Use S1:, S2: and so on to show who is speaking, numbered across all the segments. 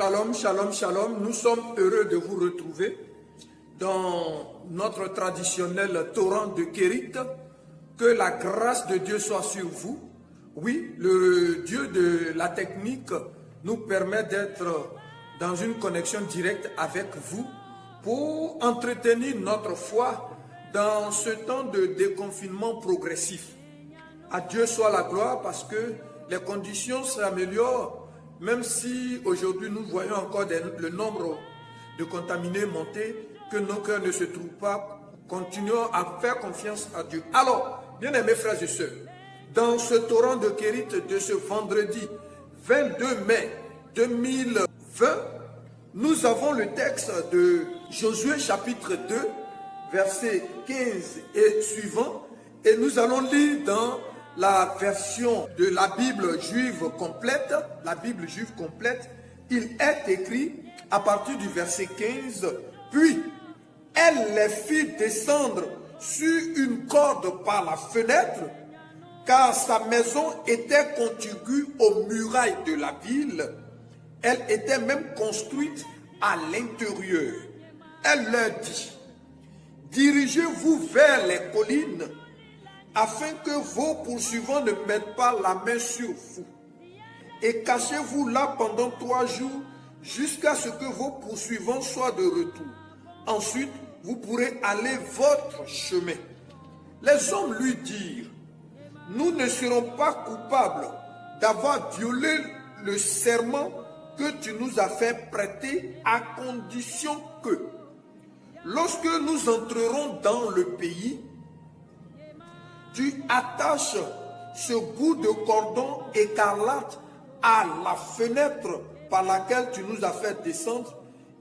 S1: Shalom, shalom, shalom. Nous sommes heureux de vous retrouver dans notre traditionnel torrent de Kérit. Que la grâce de Dieu soit sur vous. Oui, le Dieu de la technique nous permet d'être dans une connexion directe avec vous pour entretenir notre foi dans ce temps de déconfinement progressif. À Dieu soit la gloire parce que les conditions s'améliorent, même si aujourd'hui nous voyons encore le nombre de contaminés monter, que nos cœurs ne se trouvent pas. Continuons à faire confiance à Dieu. Alors, bien-aimés frères et sœurs, dans ce torrent de Kérit de ce vendredi 22 mai 2020, nous avons le texte de Josué chapitre 2, versets 15 et suivants, et nous allons lire dans la version de la Bible juive complète, il est écrit à partir du verset 15, puis elle les fit descendre sur une corde par la fenêtre, car sa maison était contiguë aux murailles de la ville. Elle était même construite à l'intérieur. Elle leur dit, dirigez-vous vers les collines, afin que vos poursuivants ne mettent pas la main sur vous. Et cachez-vous là pendant 3 jours, jusqu'à ce que vos poursuivants soient de retour. Ensuite, vous pourrez aller votre chemin. Les hommes lui dirent, nous ne serons pas coupables d'avoir violé le serment que tu nous as fait prêter, à condition que, lorsque nous entrerons dans le pays, tu attaches ce bout de cordon écarlate à la fenêtre par laquelle tu nous as fait descendre,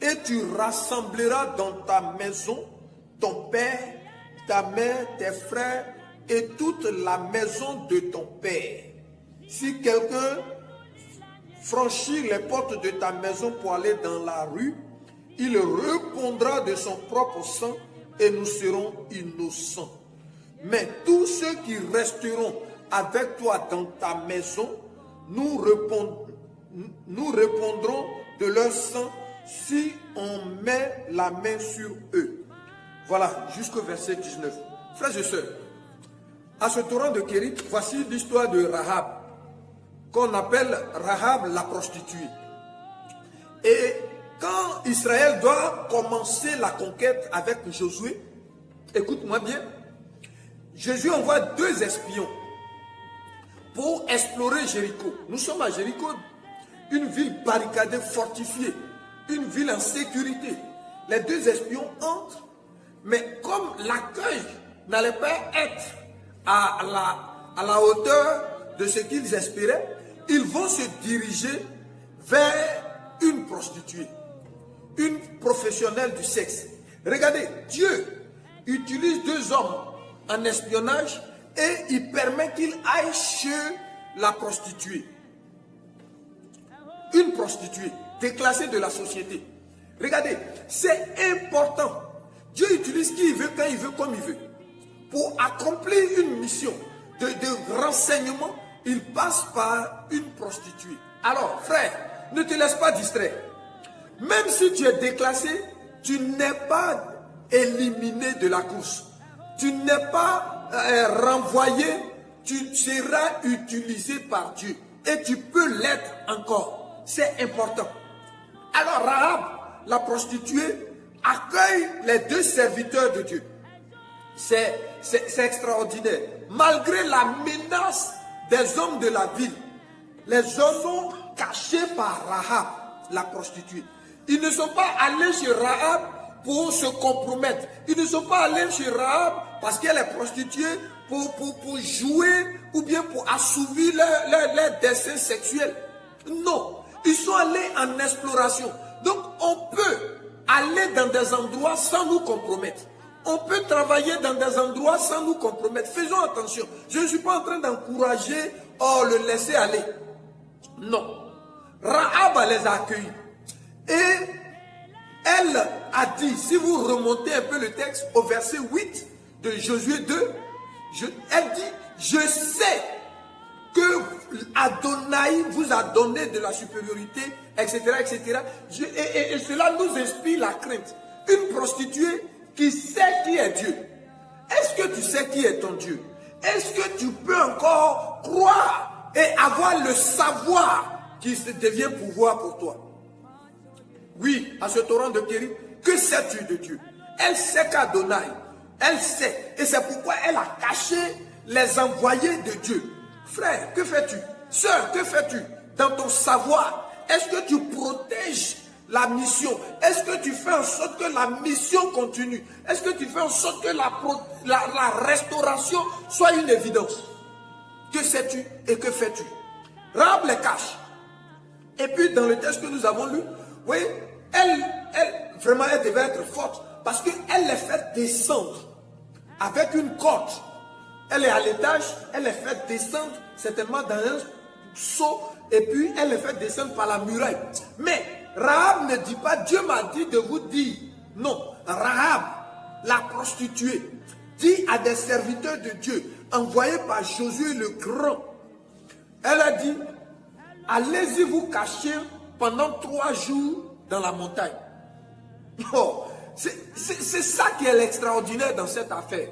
S1: et tu rassembleras dans ta maison ton père, ta mère, tes frères et toute la maison de ton père. Si quelqu'un franchit les portes de ta maison pour aller dans la rue, il répondra de son propre sang et nous serons innocents. Mais tous ceux qui resteront avec toi dans ta maison, nous répondrons de leur sang si on met la main sur eux. Voilà, jusqu'au verset 19. Frères et sœurs, à ce torrent de Kérit, voici l'histoire de Rahab, qu'on appelle Rahab la prostituée. Et quand Israël doit commencer la conquête avec Josué, écoute-moi bien, Jésus envoie 2 espions pour explorer Jéricho. Nous sommes à Jéricho, une ville barricadée, fortifiée, une ville en sécurité. Les 2 espions entrent, mais comme l'accueil n'allait pas être à la hauteur de ce qu'ils espéraient, ils vont se diriger vers une prostituée, une professionnelle du sexe. Regardez, Dieu utilise 2 hommes en espionnage et il permet qu'il aille chez la prostituée. Une prostituée déclassée de la société. Regardez, c'est important. Dieu utilise qui il veut, quand il veut, comme il veut. Pour accomplir une mission de renseignement, il passe par une prostituée. Alors, frère, ne te laisse pas distraire. Même si tu es déclassé, tu n'es pas éliminé de la course. Tu n'es pas renvoyé, tu seras utilisé par Dieu. Et tu peux l'être encore. C'est important. Alors Rahab, la prostituée, accueille les 2 serviteurs de Dieu. C'est extraordinaire. Malgré la menace des hommes de la ville, les hommes sont cachés par Rahab, la prostituée. Ils ne sont pas allés chez Rahab pour se compromettre. Ils ne sont pas allés chez Rahab parce qu'elle est prostituée pour jouer ou bien pour assouvir leurs desseins sexuels. Non, ils sont allés en exploration. Donc on peut aller dans des endroits sans nous compromettre. On peut travailler dans des endroits sans nous compromettre. Faisons attention. Je ne suis pas en train d'encourager, le laisser aller. Non. Rahab les a accueillis. Et elle a dit, si vous remontez un peu le texte au verset 8 de Josué 2, elle dit, je sais que Adonai vous a donné de la supériorité, etc., etc. Et cela nous inspire la crainte. Une prostituée qui sait qui est Dieu. Est-ce que tu sais qui est ton Dieu? Est-ce que tu peux encore croire et avoir le savoir qui devient pouvoir pour toi? Oui, à ce torrent de Kérit, que sais-tu de Dieu? Elle sait qu'Adonai, elle sait. Et c'est pourquoi elle a caché les envoyés de Dieu. Frère, que fais-tu? Sœur, que fais-tu dans ton savoir? Est-ce que tu protèges la mission? Est-ce que tu fais en sorte que la mission continue? Est-ce que tu fais en sorte que la restauration soit une évidence? Que sais-tu et que fais-tu? Rahab les cache. Et puis dans le texte que nous avons lu, oui, elle vraiment elle devait être forte parce qu'elle les fait descendre avec une corde. Elle est à l'étage, elle les fait descendre certainement dans un seau et puis elle les fait descendre par la muraille. Mais Rahab ne dit pas, Dieu m'a dit de vous dire. Non, Rahab, la prostituée, dit à des serviteurs de Dieu, envoyés par Josué le Grand, elle a dit, allez-y vous cacher pendant 3 jours dans la montagne. Oh, c'est ça qui est l'extraordinaire dans cette affaire.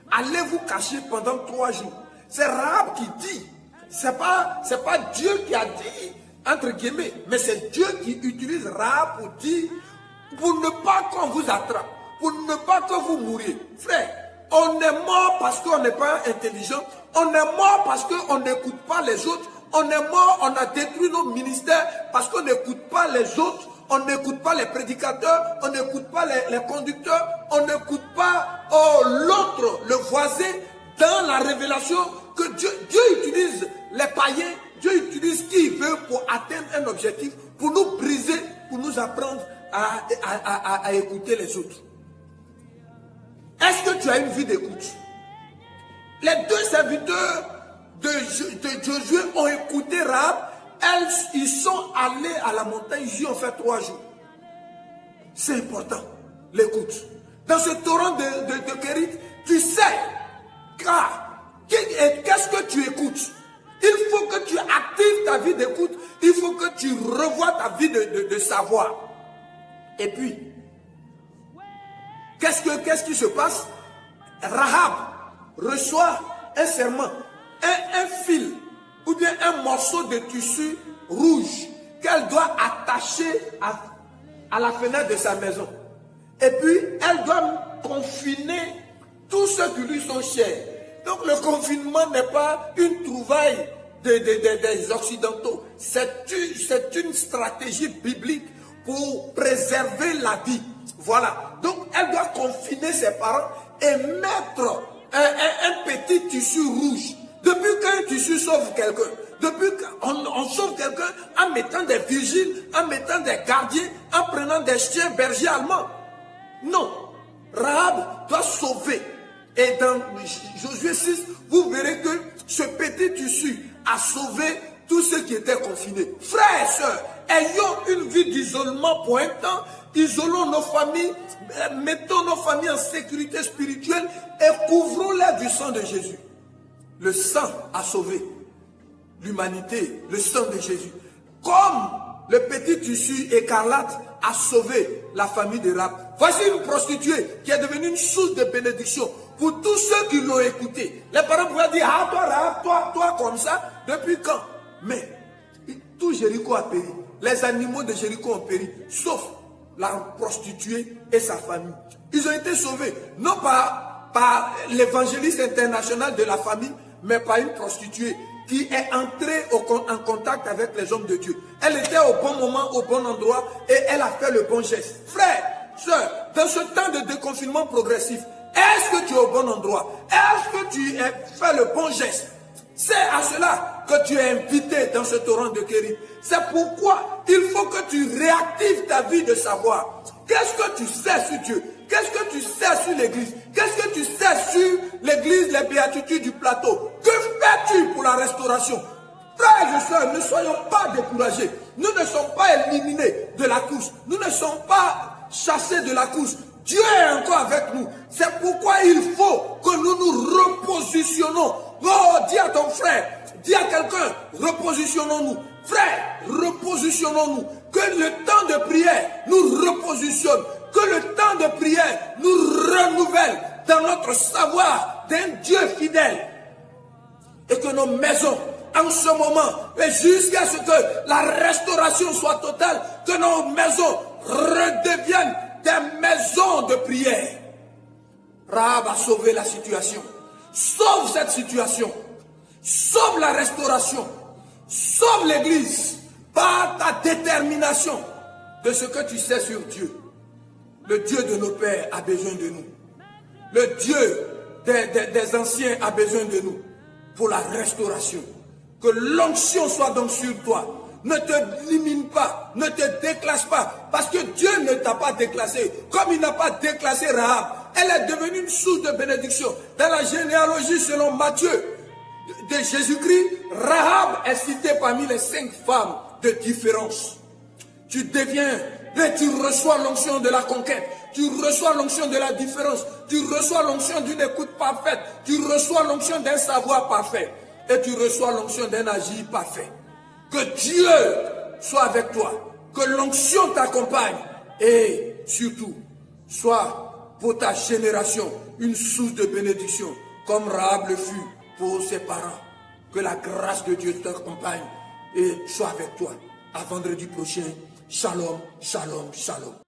S1: Allez vous cacher pendant 3 jours. C'est Rahab qui dit. C'est pas Dieu qui a dit, entre guillemets, mais c'est Dieu qui utilise Rahab pour dire, pour ne pas qu'on vous attrape, pour ne pas que vous mouriez. Frère, on est mort parce qu'on n'est pas intelligent, on est mort parce qu'on n'écoute pas les autres, on est mort, on a détruit nos ministères parce qu'on n'écoute pas les autres, on n'écoute pas les prédicateurs, on n'écoute pas les conducteurs, on n'écoute pas l'autre, le voisin, dans la révélation que Dieu utilise les païens, Dieu utilise qui il veut pour atteindre un objectif, pour nous briser, pour nous apprendre à écouter les autres. Est-ce que tu as une vie d'écoute? Les 2 serviteurs de Josué ont écouté Rahab. Ils sont allés à la montagne, ils y ont fait 3 jours. C'est important, l'écoute. Dans ce torrent de Kérit, tu sais, car qu'est-ce que tu écoutes? Il faut que tu actives ta vie d'écoute, il faut que tu revoies ta vie de savoir. Et puis, qu'est-ce qui se passe? Rahab reçoit un serment, un fil, ou bien un morceau de tissu rouge qu'elle doit attacher à la fenêtre de sa maison. Et puis, elle doit confiner tous ceux qui lui sont chers. Donc, le confinement n'est pas une trouvaille des Occidentaux. C'est une stratégie biblique pour préserver la vie. Voilà. Donc, elle doit confiner ses parents et mettre un petit tissu rouge. Depuis qu'un tissu sauve quelqu'un, depuis qu'on sauve quelqu'un en mettant des vigiles, en mettant des gardiens, en prenant des chiens bergers allemands. Non. Rahab doit sauver. Et dans Josué 6, vous verrez que ce petit tissu a sauvé tous ceux qui étaient confinés. Frères et sœurs, ayons une vie d'isolement pour un temps, isolons nos familles, mettons nos familles en sécurité spirituelle et couvrons-les du sang de Jésus. Le sang a sauvé l'humanité, le sang de Jésus. Comme le petit tissu écarlate a sauvé la famille de Rahab. Voici une prostituée qui est devenue une source de bénédiction pour tous ceux qui l'ont écouté. Les parents pouvaient dire, ah toi Rahab, toi comme ça, depuis quand? Mais tout Jéricho a péri. Les animaux de Jéricho ont péri, sauf la prostituée et sa famille. Ils ont été sauvés, non par l'évangéliste international de la famille, mais par une prostituée qui est entrée en contact avec les hommes de Dieu. Elle était au bon moment, au bon endroit, et elle a fait le bon geste. Frère, soeur, dans ce temps de déconfinement progressif, est-ce que tu es au bon endroit? Est-ce que tu as fait le bon geste? C'est à cela que tu es invité dans ce torrent de Kérit. C'est pourquoi il faut que tu réactives ta vie de savoir. Qu'est-ce que tu sais sur Dieu? Qu'est-ce que tu sais sur l'église? Qu'est-ce que tu sais sur l'église, les béatitudes du plateau? Que fais-tu pour la restauration? Frères et sœurs, ne soyons pas découragés. Nous ne sommes pas éliminés de la course. Nous ne sommes pas chassés de la course. Dieu est encore avec nous. C'est pourquoi il faut que nous nous repositionnons. Oh, dis à ton frère, dis à quelqu'un, repositionnons-nous. Frère, repositionnons-nous. Que le temps de prière nous repositionne. Que le temps de prière nous renouvelle dans notre savoir d'un Dieu fidèle. Et que nos maisons, en ce moment, et jusqu'à ce que la restauration soit totale, que nos maisons redeviennent des maisons de prière. Rahab a sauvé la situation. Sauve cette situation. Sauve la restauration. Sauve l'Église par ta détermination de ce que tu sais sur Dieu. Le Dieu de nos pères a besoin de nous. Le Dieu des anciens a besoin de nous pour la restauration. Que l'onction soit donc sur toi. Ne te limite pas, ne te déclasse pas, parce que Dieu ne t'a pas déclassé. Comme il n'a pas déclassé Rahab, elle est devenue une source de bénédiction. Dans la généalogie selon Matthieu de Jésus-Christ, Rahab est citée parmi les 5 femmes de différence. Tu deviens, et tu reçois l'onction de la conquête, tu reçois l'onction de la différence, tu reçois l'onction d'une écoute parfaite, tu reçois l'onction d'un savoir parfait, et tu reçois l'onction d'un agir parfait. Que Dieu soit avec toi, que l'onction t'accompagne, et surtout, soit pour ta génération une source de bénédiction, comme Rahab le fut pour ses parents. Que la grâce de Dieu t'accompagne et soit avec toi. À vendredi prochain. Shalom, shalom, shalom.